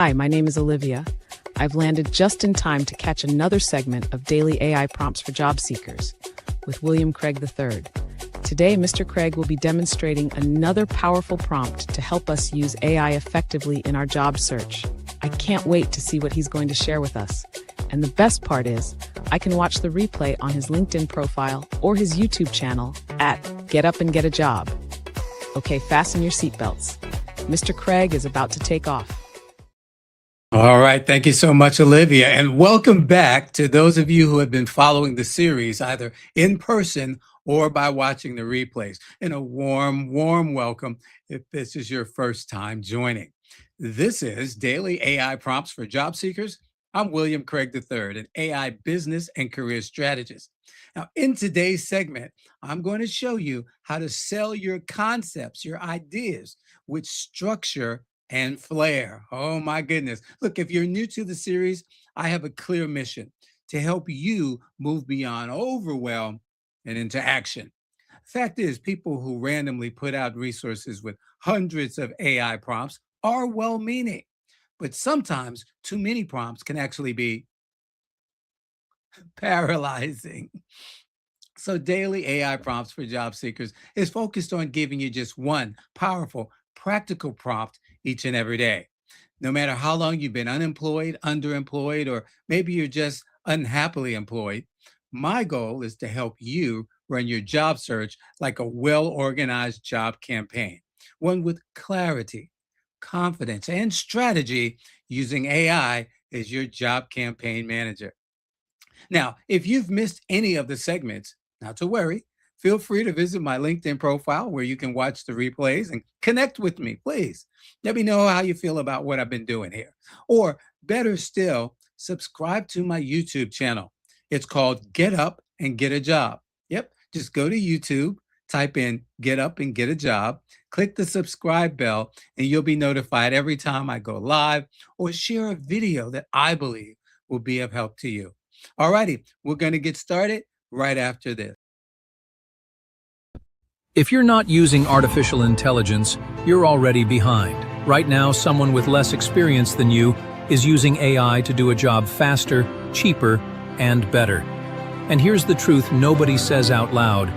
Hi, my name is Olivia. I've landed just in time to catch another segment of Daily AI Prompts for Job Seekers with William Craig III. Today, Mr. Craig will be demonstrating another powerful prompt to help us use AI effectively in our job search. I can't wait to see what he's going to share with us. And the best part is, I can watch the replay on his LinkedIn profile or his YouTube channel at Get Up and Get a Job. Okay, fasten your seatbelts. Mr. Craig is about to take off. All right. Thank you so much, Olivia. And welcome back to those of you who have been following the series, either in person or by watching the replays. And a warm welcome if this is your first time joining. This is Daily AI Prompts for Job Seekers. I'm William Craig III, an AI business and career strategist. Now, in today's segment, I'm going to show you how to sell your concepts, your ideas with structure and flair. Oh my goodness. Look, if you're new to the series, I have a clear mission to help you move beyond overwhelm and into action. Fact is, people who randomly put out resources with hundreds of AI prompts are well-meaning, but sometimes too many prompts can actually be paralyzing. So Daily AI Prompts for Job Seekers is focused on giving you just one powerful, practical prompt each and every day. No matter how long you've been unemployed, underemployed, or maybe you're just unhappily employed, my goal is to help you run your job search like a well-organized job campaign, one with clarity, confidence, and strategy using AI as your job campaign manager. Now, if you've missed any of the segments, not to worry. Feel free to visit my LinkedIn profile where you can watch the replays and connect with me, please. Let me know how you feel about what I've been doing here. Or better still, subscribe to my YouTube channel. It's called Get Up and Get a Job. Yep, just go to YouTube, type in Get Up and Get a Job, click the subscribe bell, and you'll be notified every time I go live or share a video that I believe will be of help to you. All righty, we're going to get started right after this. If you're not using artificial intelligence, you're already behind. Right now, someone with less experience than you is using AI to do a job faster, cheaper, and better. And here's the truth nobody says out loud.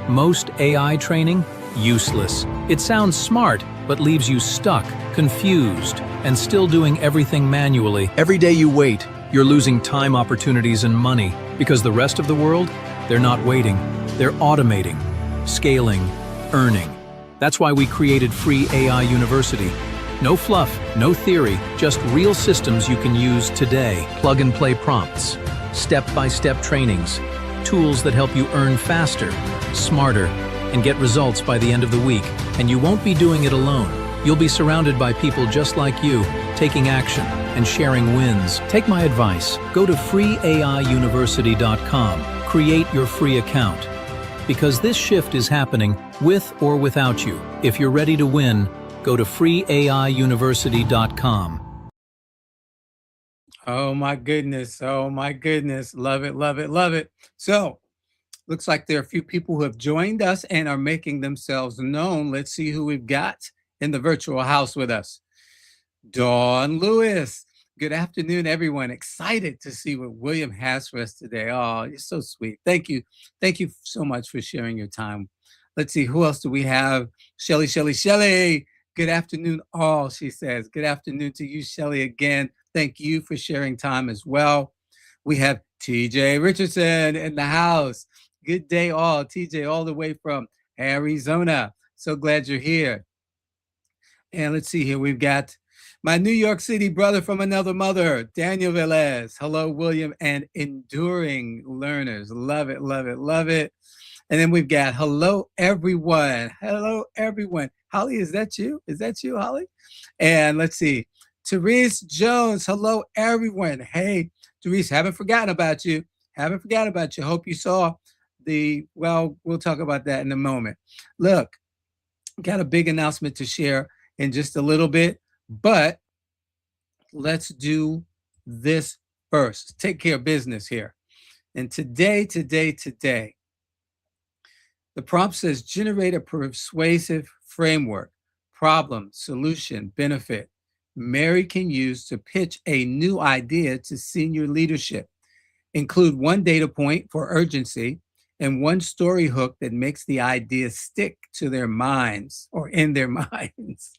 Most AI training, useless. It sounds smart, but leaves you stuck, confused, and still doing everything manually. Every day you wait, you're losing time, opportunities, and money, because the rest of the world, they're not waiting. They're automating, scaling, earning. That's why we created Free AI University. No fluff, no theory, just real systems you can use today. Plug-and-play prompts, step-by-step trainings, tools that help you earn faster, smarter, and get results by the end of the week. And you won't be doing it alone. You'll be surrounded by people just like you, taking action and sharing wins. Take my advice. Go to freeaiuniversity.com. Create your free account. Because this shift is happening with or without you. If you're ready to win, go to freeaiuniversity.com. Oh my goodness. Oh my goodness. Love it, love it, love it. So, looks like there are a few people who have joined us and are making themselves known. Let's see who we've got in the virtual house with us. Dawn Lewis. Good afternoon, everyone. Excited to see what William has for us today. Oh, you're so sweet. Thank you. Thank you so much for sharing your time. Let's see, who else do we have? Shelly. Good afternoon, all, she says. Good afternoon to you, Shelly, again. Thank you for sharing time as well. We have TJ Richardson in the house. Good day, all. TJ, all the way from Arizona. So glad you're here. And let's see here. We've got my New York City brother from another mother, Daniel Velez. Hello, William, and enduring learners. Love it, love it, love it. And then we've got hello, everyone. Hello, everyone. Holly, is that you? Is that you, Holly? And let's see. Therese Jones. Hello, everyone. Hey, Therese, haven't forgotten about you. Haven't forgotten about you. Hope you saw well, we'll talk about that in a moment. Look, got a big announcement to share in just a little bit. But let's do this first. Take care of business here. And today, the prompt says generate a persuasive framework, problem, solution, benefit, Mary can use to pitch a new idea to senior leadership. Include one data point for urgency and one story hook that makes the idea stick to their minds or in their minds.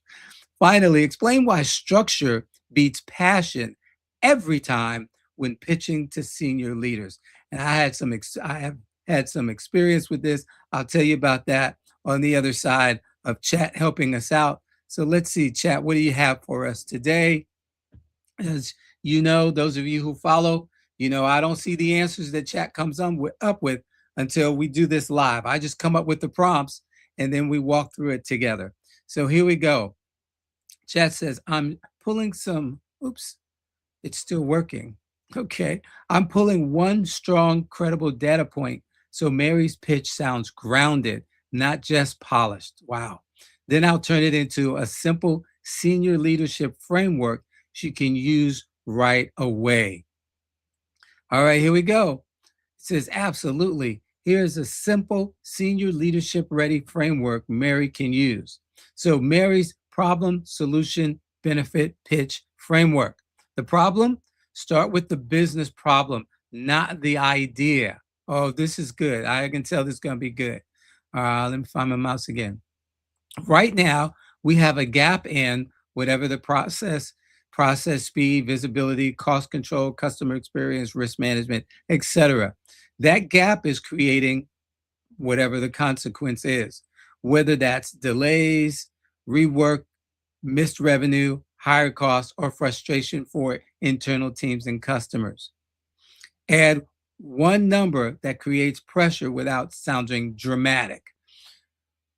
Finally, explain why structure beats passion every time when pitching to senior leaders. And I have had some experience with this. I'll tell you about that on the other side of chat helping us out. So let's see, chat, what do you have for us today? As you know, those of you who follow, I don't see the answers that chat comes up with until we do this live. I just come up with the prompts and then we walk through it together. So here we go. Chat says, I'm pulling some, oops, it's still working. Okay. I'm pulling one strong, credible data point so Mary's pitch sounds grounded, not just polished. Wow. Then I'll turn it into a simple senior leadership framework she can use right away. All right, here we go. It says, absolutely. Here's a simple senior leadership ready framework Mary can use. So Mary's problem, solution, benefit, pitch framework. The problem, start with the business problem, not the idea. Oh, this is good. I can tell this is going to be good. Let me find my mouse again. Right now, we have a gap in whatever the process speed, visibility, cost control, customer experience, risk management, etc. That gap is creating whatever the consequence is, whether that's delays, rework, missed revenue, higher costs, or frustration for internal teams and customers. Add one number that creates pressure without sounding dramatic.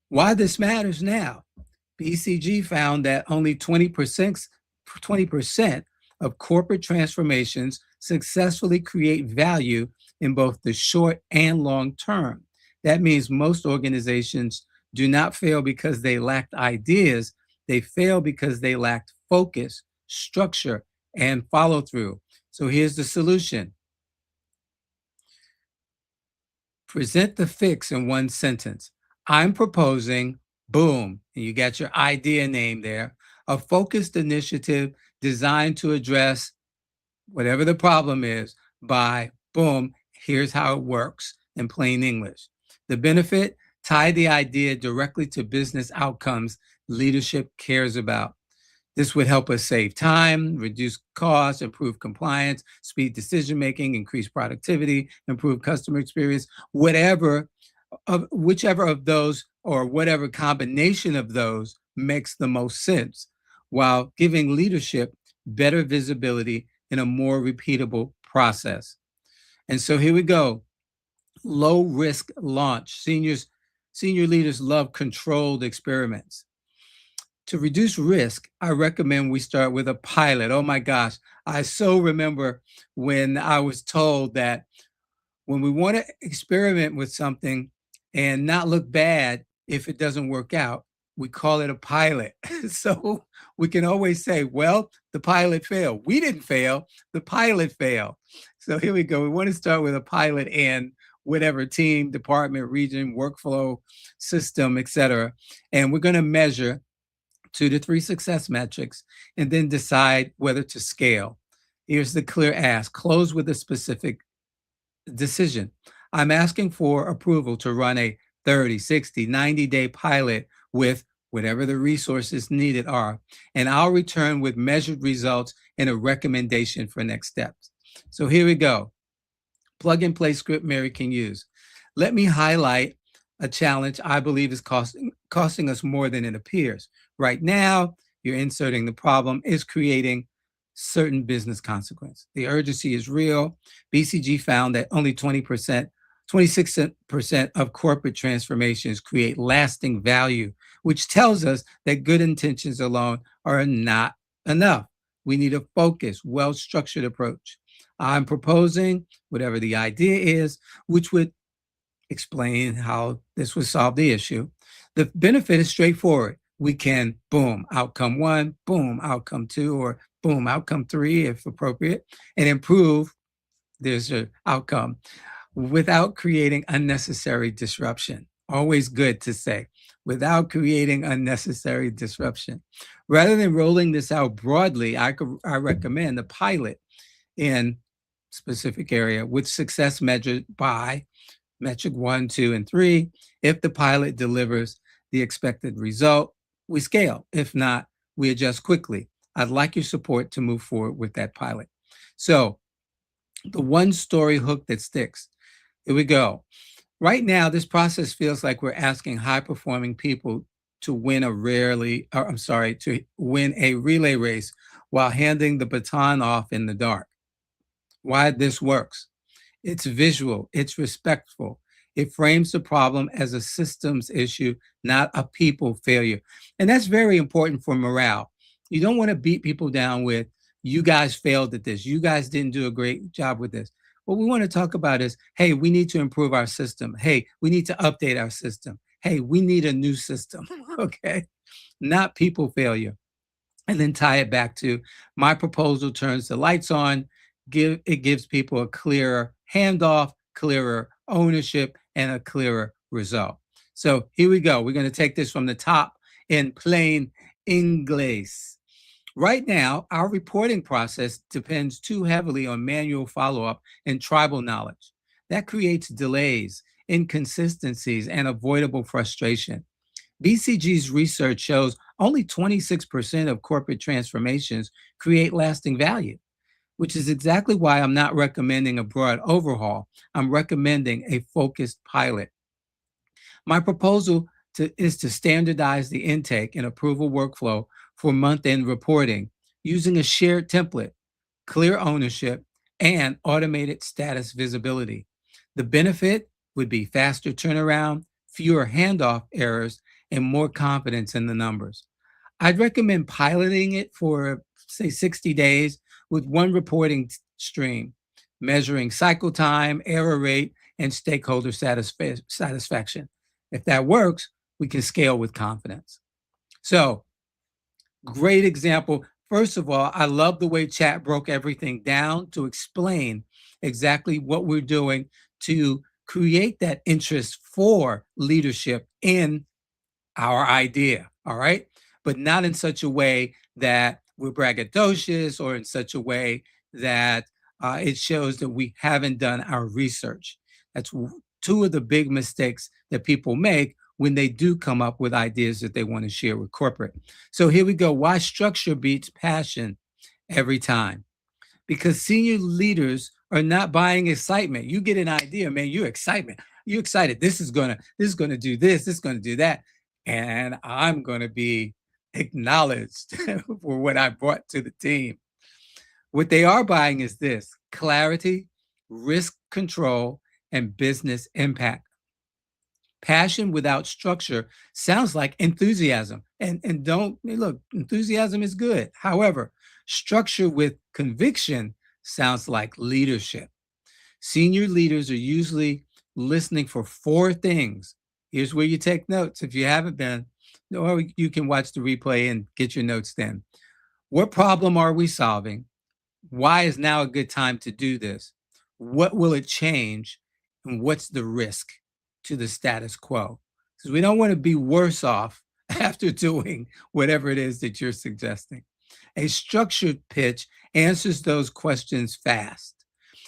Why this matters now? BCG found that only 20% of corporate transformations successfully create value in both the short and long term. That means most organizations do not fail because they lacked ideas. They fail because they lacked focus, structure, and follow through. So here's the solution. Present the fix in one sentence. I'm proposing, boom, and you got your idea name there, a focused initiative designed to address whatever the problem is by, boom, here's how it works in plain English. The benefit, tie the idea directly to business outcomes leadership cares about. This would help us save time, reduce costs, improve compliance, speed decision-making, increase productivity, improve customer experience, whichever of those or whatever combination of those makes the most sense, while giving leadership better visibility in a more repeatable process. And so here we go. Low risk launch. Senior leaders love controlled experiments. To reduce risk, I recommend we start with a pilot. Oh my gosh, I so remember when I was told that when we want to experiment with something and not look bad if it doesn't work out, we call it a pilot. So we can always say, well, the pilot failed. We didn't fail, the pilot failed. So here we go. We want to start with a pilot in whatever team, department, region, workflow, system, etc. And we're going to measure 2 to 3 success metrics, and then decide whether to scale. Here's the clear ask. Close with a specific decision. I'm asking for approval to run a 30, 60, 90-day pilot with whatever the resources needed are, and I'll return with measured results and a recommendation for next steps. So here we go. Plug and play script Mary can use. Let me highlight a challenge I believe is costing us more than it appears. Right now, you're inserting the problem is creating certain business consequence. The urgency is real. BCG found that only 26% of corporate transformations create lasting value, which tells us that good intentions alone are not enough. We need a focused, well-structured approach. I'm proposing whatever the idea is, which would explain how this would solve the issue. The benefit is straightforward. We can, boom, outcome 1, boom, outcome 2, or boom, outcome 3, if appropriate, and improve there's an outcome without creating unnecessary disruption. Always good to say. without creating unnecessary disruption. Rather than rolling this out broadly, I recommend a pilot in specific area with success measured by metric 1, 2, and 3. If the pilot delivers the expected result, we scale. If not, we adjust quickly. I'd like your support to move forward with that pilot. So, the one story hook that sticks. Here we go. Right now, this process feels like we're asking high performing people to win to win a relay race while handing the baton off in the dark. Why this works? It's visual, it's respectful. It frames the problem as a systems issue, not a people failure. And that's very important for morale. You don't want to beat people down with, you guys failed at this, you guys didn't do a great job with this. What we want to talk about is, hey, we need to improve our system. Hey, we need to update our system. Hey, we need a new system, okay? Not people failure. And then tie it back to my proposal turns the lights on, it gives people a clearer handoff, clearer ownership, and a clearer result. So here we go. We're going to take this from the top in plain English. Right now, our reporting process depends too heavily on manual follow-up and tribal knowledge. That creates delays, inconsistencies, and avoidable frustration. BCG's research shows only 26% of corporate transformations create lasting value, which is exactly why I'm not recommending a broad overhaul. I'm recommending a focused pilot. My proposal is to standardize the intake and approval workflow for month-end reporting using a shared template, clear ownership, and automated status visibility. The benefit would be faster turnaround, fewer handoff errors, and more confidence in the numbers. I'd recommend piloting it for, say, 60 days with one reporting stream, measuring cycle time, error rate, and stakeholder satisfaction. If that works, we can scale with confidence. So, great example. First of all, I love the way chat broke everything down to explain exactly what we're doing to create that interest for leadership in our idea, all right? But not in such a way that we're braggadocious or in such a way that it shows that we haven't done our research. That's two of the big mistakes that people make when they do come up with ideas that they want to share with corporate. So here we go. Why structure beats passion every time? Because senior leaders are not buying excitement. You get an idea, man, you're excited. This is gonna do this is gonna do that. And I'm gonna be acknowledged for what I brought to the team. What they are buying is this: clarity, risk control, and business impact. Passion without structure sounds like enthusiasm. And don't look, enthusiasm is good. However, structure with conviction sounds like leadership. Senior leaders are usually listening for four things. Here's where you take notes if you haven't been, or you can watch the replay and get your notes then. What problem are we solving? Why is now a good time to do this? What will it change? And what's the risk to the status quo? Because we don't want to be worse off after doing whatever it is that you're suggesting. A structured pitch answers those questions fast.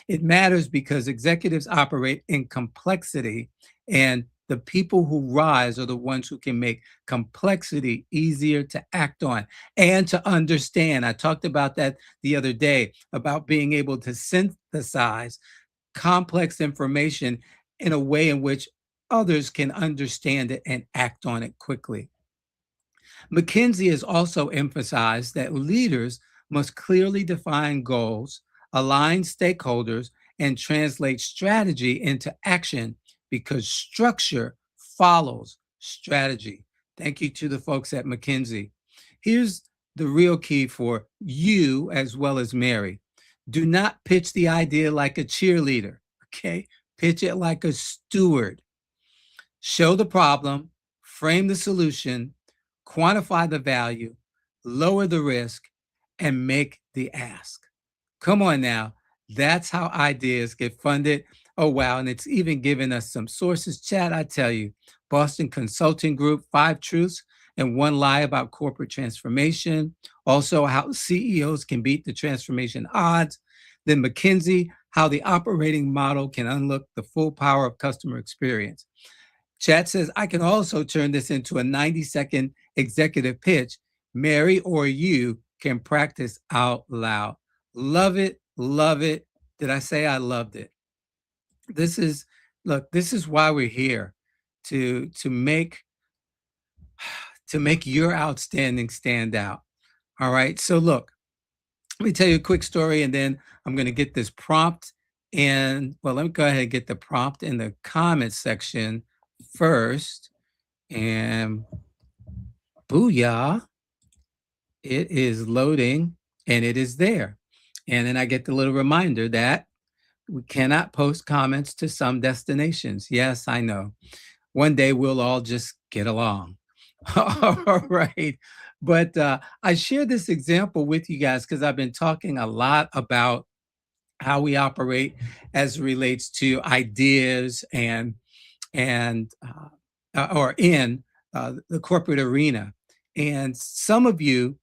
It matters because executives operate in complexity, and the people who rise are the ones who can make complexity easier to act on and to understand. I talked about that the other day, about being able to synthesize complex information in a way in which others can understand it and act on it quickly. McKinsey has also emphasized that leaders must clearly define goals, align stakeholders, and translate strategy into action because structure follows strategy. Thank you to the folks at McKinsey. Here's the real key for you as well as Mary. Do not pitch the idea like a cheerleader, okay? Pitch it like a steward. Show the problem, frame the solution, quantify the value, lower the risk, and make the ask. Come on now. That's how ideas get funded. Oh, wow. And it's even given us some sources. Chat, I tell you, Boston Consulting Group, 5 truths and 1 lie about corporate transformation. Also, how CEOs can beat the transformation odds. Then McKinsey, how the operating model can unlock the full power of customer experience. Chat says, I can also turn this into a 90-second executive pitch. Mary or you can practice out loud. Love it, love it. Did I say I loved it? This is, look, this is why we're here, to make your outstanding stand out. All right. So look, let me tell you a quick story, and then I'm going to get this prompt in. Well, let me go ahead and get the prompt in the comments section first. And booyah, it is loading and it is there. And then I get the little reminder that we cannot post comments to some destinations. Yes, I know. One day we'll all just get along. All right. But I share this example with you guys because I've been talking a lot about how we operate as it relates to ideas and or in the corporate arena. And some of you,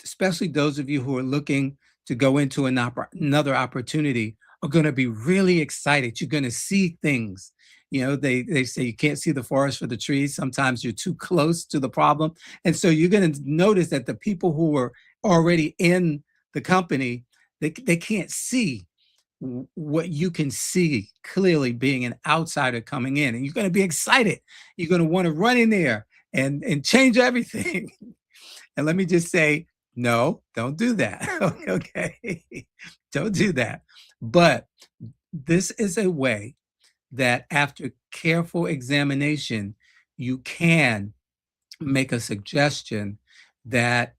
especially those of you who are looking to go into another opportunity, are going to be really excited. You're going to see things. You know, they say you can't see the forest for the trees. Sometimes you're too close to the problem. And so you're going to notice that the people who are already in the company, they can't see what you can see clearly being an outsider coming in. And you're going to be excited. You're going to want to run in there and change everything. And let me just say, no, don't do that. Okay. Don't do that. But this is a way that after careful examination, you can make a suggestion that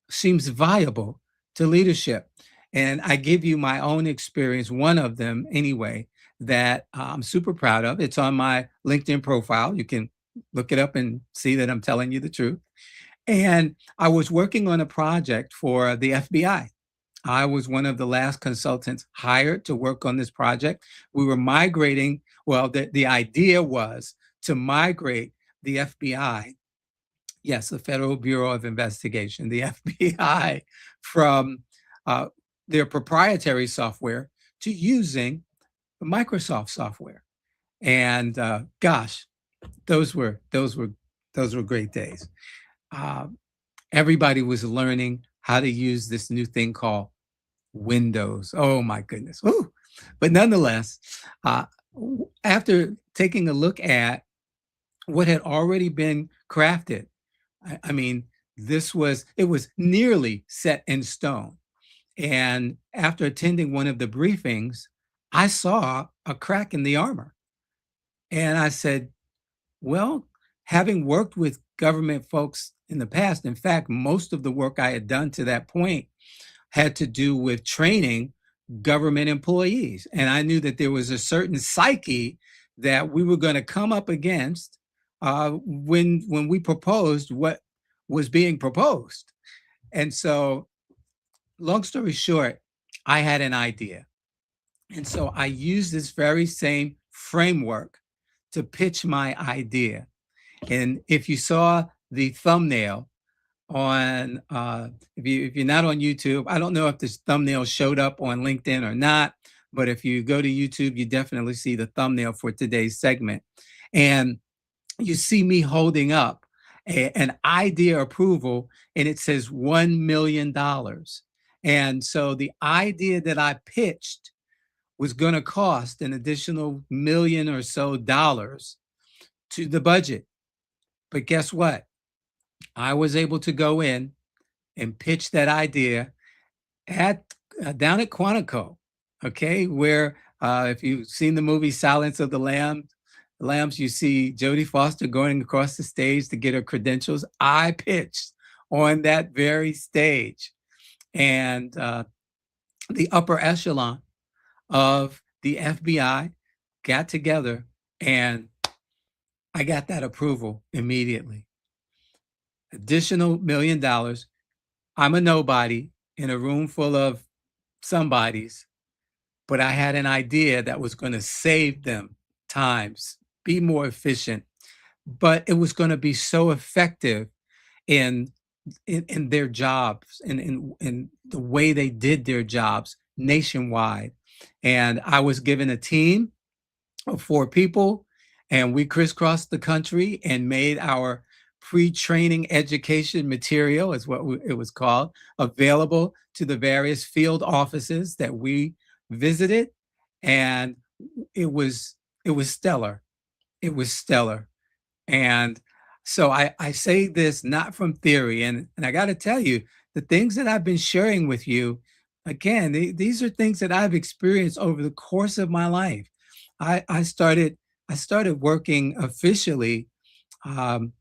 seems viable to leadership. And I give you my own experience, one of them anyway, that I'm super proud of. It's on my LinkedIn profile. You can look it up and see that I'm telling you the truth. And I was working on a project for the FBI. I was one of the last consultants hired to work on this project. We were migrating, well, the idea was to migrate the FBI, yes, the Federal Bureau of Investigation, the FBI, from their proprietary software to using the Microsoft software. And gosh, those were great days. Everybody was learning how to use this new thing called Windows. Oh my goodness. Ooh. But nonetheless, after taking a look at what had already been crafted, I mean, it was nearly set in stone. And after attending one of the briefings, I saw a crack in the armor. And I said, well, having worked with government folks in the past, in fact, most of the work I had done to that point had to do with training government employees. And I knew that there was a certain psyche that we were going to come up against when we proposed what was being proposed. And so, long story short, I had an idea. And so I used this very same framework to pitch my idea. And if you saw the thumbnail on, if you're not on YouTube, I don't know if this thumbnail showed up on LinkedIn or not, but if you go to YouTube, you definitely see the thumbnail for today's segment. And you see me holding up an idea approval, and it says $1 million. And so the idea that I pitched was going to cost an additional million or so dollars to the budget. But guess what? I was able to go in and pitch that idea at down at Quantico, okay, where if you've seen the movie Silence of the Lambs, you see Jodie Foster going across the stage to get her credentials. I pitched on that very stage. And the upper echelon of the FBI got together, and I got that approval immediately. Additional $1 million. I'm a nobody in a room full of somebodies, but I had an idea that was going to save them times, be more efficient, but it was going to be so effective in in their jobs and in the way they did their jobs nationwide. And I was given a team of 4 people, and we crisscrossed the country and made our pre-training education material, is what it was called, available to the various field offices that we visited. And it was it was stellar. It was stellar. And so I say this not from theory, and I got to tell you, the things that I've been sharing with you, again, these are things that I've experienced over the course of my life. I started working officially, um,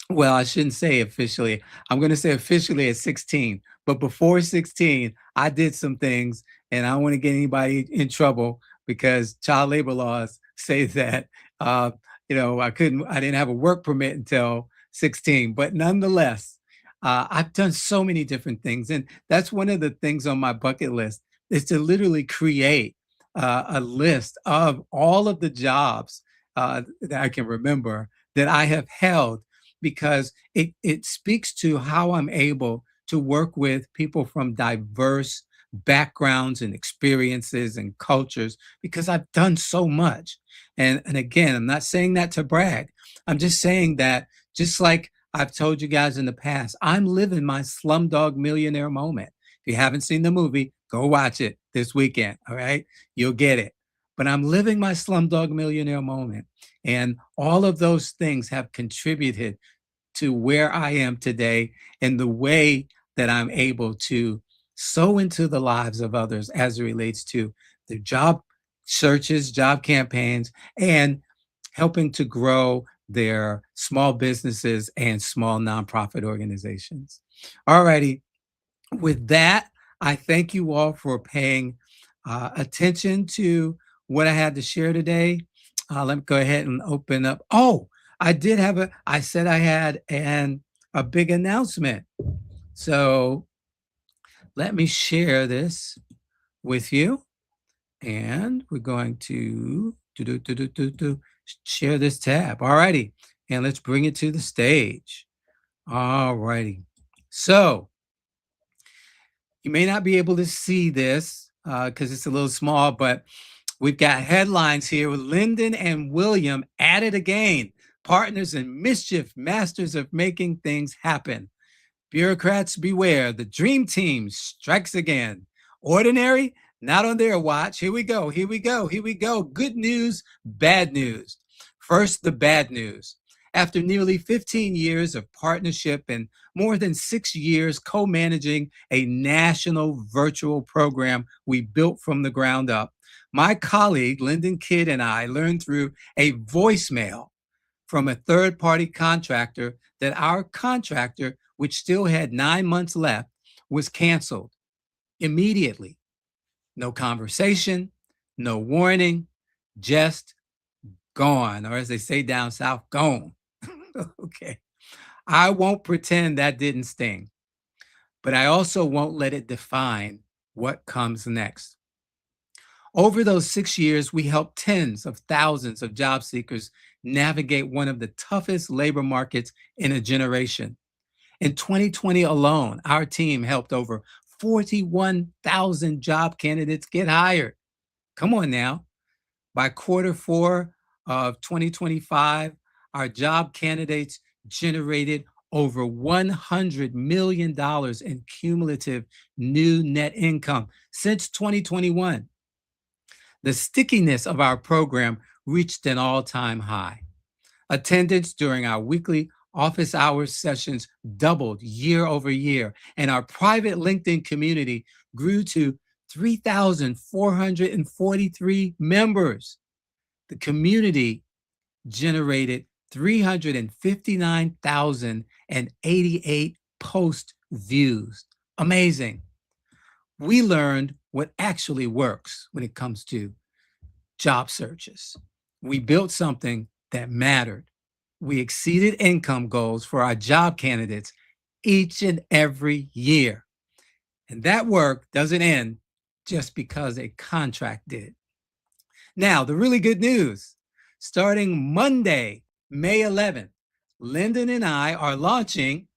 well, I shouldn't say officially. I'm going to say officially at 16. But before 16, I did some things, and I don't want to get anybody in trouble because child labor laws say that, uh, I didn't have a work permit until 16. But nonetheless, I've done so many different things. And that's one of the things on my bucket list is to literally create a list of all of the jobs that I can remember that I have held, because it speaks to how I'm able to work with people from diverse backgrounds and experiences and cultures, because I've done so much. And again, I'm not saying that to brag. I'm just saying that, just like I've told you guys in the past, I'm living my Slumdog Millionaire moment. If you haven't seen the movie, go watch it this weekend. All right. You'll get it. But I'm living my Slumdog Millionaire moment. And all of those things have contributed to where I am today and the way that I'm able to sow into the lives of others as it relates to their job searches, job campaigns, and helping to grow their small businesses and small nonprofit organizations. All righty. With that, I thank you all for paying attention to what I had to share today. Let me go ahead and open up. Oh, I said I had a big announcement. So let me share this with you. And we're going to share this tab. All righty. And let's bring it to the stage. All righty. So you may not be able to see this because it's a little small, but we've got headlines here with Lyndon and William at it again. Partners in mischief, masters of making things happen. Bureaucrats beware, the dream team strikes again. Ordinary, not on their watch. Here we go, here we go, here we go. Good news, bad news. First, the bad news. After nearly 15 years of partnership and more than 6 years co-managing a national virtual program we built from the ground up, my colleague, Lyndon Kidd, and I learned through a voicemail from a third-party contractor that our contractor, which still had 9 months left, was canceled immediately. No conversation, no warning, just gone, or as they say down south, gone. Okay. I won't pretend that didn't sting, but I also won't let it define what comes next. Over those 6 years, we helped tens of thousands of job seekers navigate one of the toughest labor markets in a generation. In 2020 alone, our team helped over 41,000 job candidates get hired. Come on now. By Q4 of 2025, our job candidates generated over $100 million in cumulative new net income since 2021. The stickiness of our program reached an all-time high. Attendance during our weekly office hours sessions doubled year over year, and our private LinkedIn community grew to 3,443 members. The community generated 359,088 post views. Amazing. We learned what actually works when it comes to job searches. We built something that mattered. We exceeded income goals for our job candidates each and every year. And that work doesn't end just because a contract did. Now, the really good news, starting Monday, May 11th, Lyndon and I are launching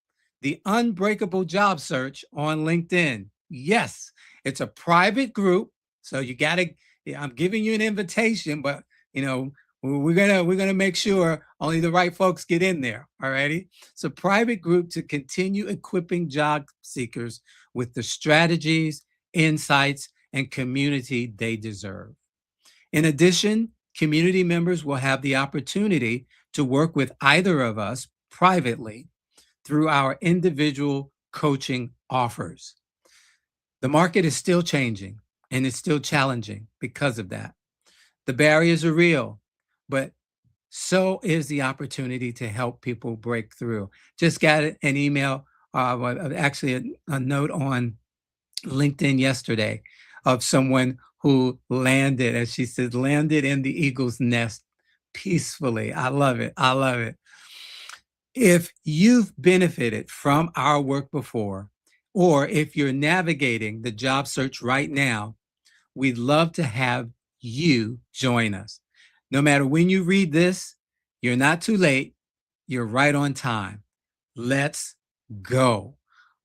the Unbreakable Job Search on LinkedIn. Yes, it's a private group, so you got to. I'm giving you an invitation, but we're gonna make sure only the right folks get in there. All righty. It's a private group to continue equipping job seekers with the strategies, insights, and community they deserve. In addition, community members will have the opportunity to work with either of us privately through our individual coaching offers. The market is still changing and it's still challenging because of that. The barriers are real, but so is the opportunity to help people break through. Just got an email, actually a note on LinkedIn yesterday of someone who landed, as she said, landed in the eagle's nest peacefully. I love it. I love it. If you've benefited from our work before, or if you're navigating the job search right now, we'd love to have you join us. No matter when you read this, you're not too late. You're right on time. Let's go.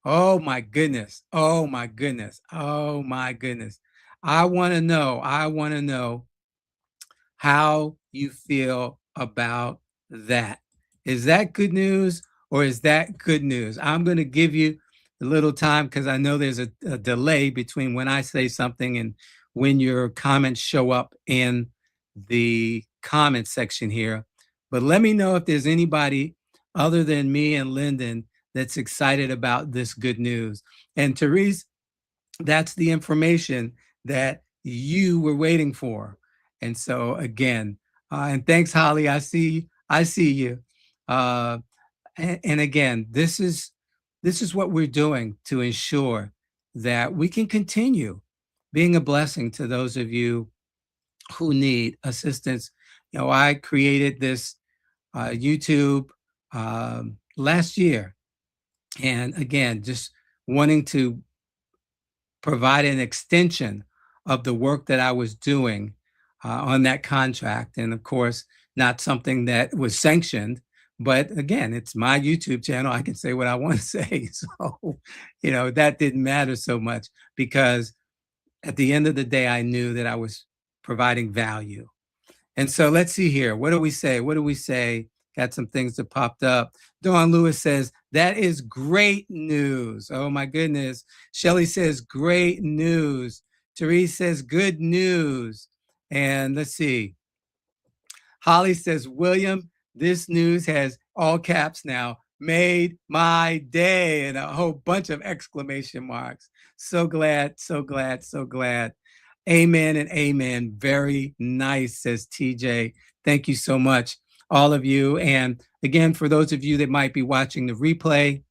Oh my goodness. Oh my goodness. Oh my goodness. I want to know how you feel about that. Is that good news or is that good news? I'm going to give you a little time because I know there's a delay between when I say something and when your comments show up in the comment section here. But let me know if there's anybody other than me and Lyndon that's excited about this good news. And Therese, that's the information that you were waiting for. And so again, and thanks, Holly. I see you. Uh, and again, this is what we're doing to ensure that we can continue being a blessing to those of you who need assistance. I created this YouTube last year, and again, just wanting to provide an extension of the work that I was doing on that contract. And of course, not something that was sanctioned, but again, it's my YouTube channel. I can say what I want to say. So, that didn't matter so much because at the end of the day, I knew that I was providing value. And so let's see here. What do we say? What do we say? Got some things that popped up. Dawn Lewis says, that is great news. Oh my goodness. Shelly says, great news. Therese says, good news. And let's see. Holly says, William, this news has all caps now, made my day, and a whole bunch of exclamation marks. So glad, so glad, so glad. Amen and amen. Very nice, says TJ. Thank you so much, all of you. And again, for those of you that might be watching the replay,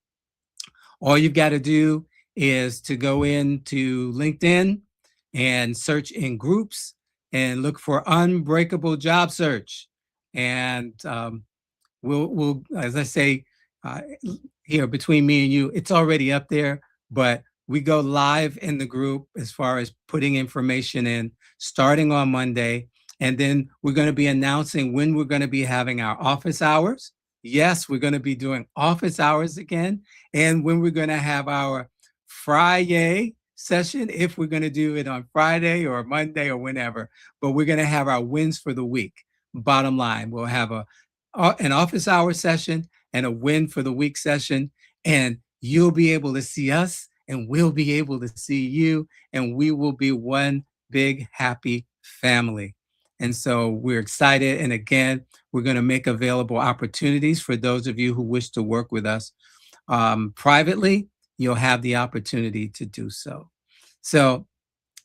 all you've got to do is to go into LinkedIn and search in groups and look for Unbreakable Job Search. And we'll, as I say, here between me and you, it's already up there, but we go live in the group as far as putting information in starting on Monday. And then we're going to be announcing when we're going to be having our office hours. Yes, we're going to be doing office hours again. And when we're going to have our Friday session, if we're going to do it on Friday or Monday or whenever, but we're going to have our wins for the week. Bottom line, we'll have an office hour session and a win for the week session. And you'll be able to see us and we'll be able to see you, and we will be one big happy family. And so we're excited. And again, we're going to make available opportunities for those of you who wish to work with us privately. You'll have the opportunity to do so. So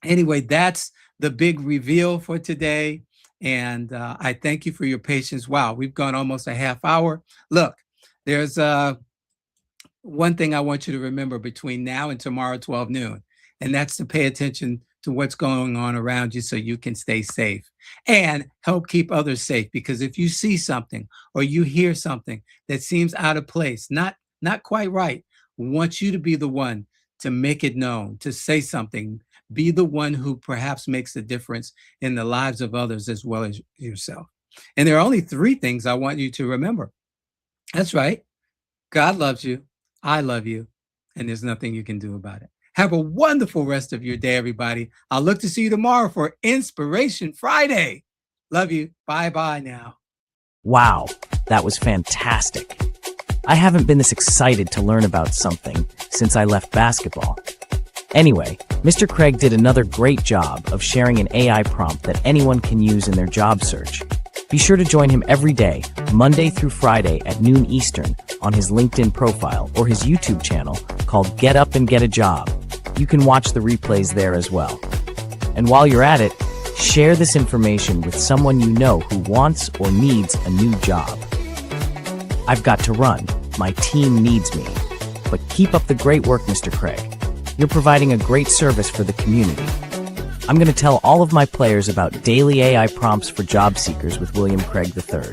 anyway, that's the big reveal for today. And I thank you for your patience. Wow, we've gone almost a half hour. Look, there's one thing I want you to remember between now and tomorrow, 12 noon, and that's to pay attention to what's going on around you so you can stay safe and help keep others safe. Because if you see something or you hear something that seems out of place, not quite right, we want you to be the one to make it known, to say something, be the one who perhaps makes a difference in the lives of others as well as yourself. And there are only three things I want you to remember. That's right. God loves you. I love you. And there's nothing you can do about it. Have a wonderful rest of your day, everybody. I'll look to see you tomorrow for Inspiration Friday. Love you. Bye-bye now. Wow, that was fantastic. I haven't been this excited to learn about something since I left basketball. Anyway, Mr. Craig did another great job of sharing an AI prompt that anyone can use in their job search. Be sure to join him every day, Monday through Friday at noon Eastern, on his LinkedIn profile or his YouTube channel called Get Up and Get a Job. You can watch the replays there as well. And while you're at it, share this information with someone you know who wants or needs a new job. I've got to run. My team needs me. But keep up the great work, Mr. Craig. You're providing a great service for the community. I'm going to tell all of my players about daily AI prompts for job seekers with William Craig III.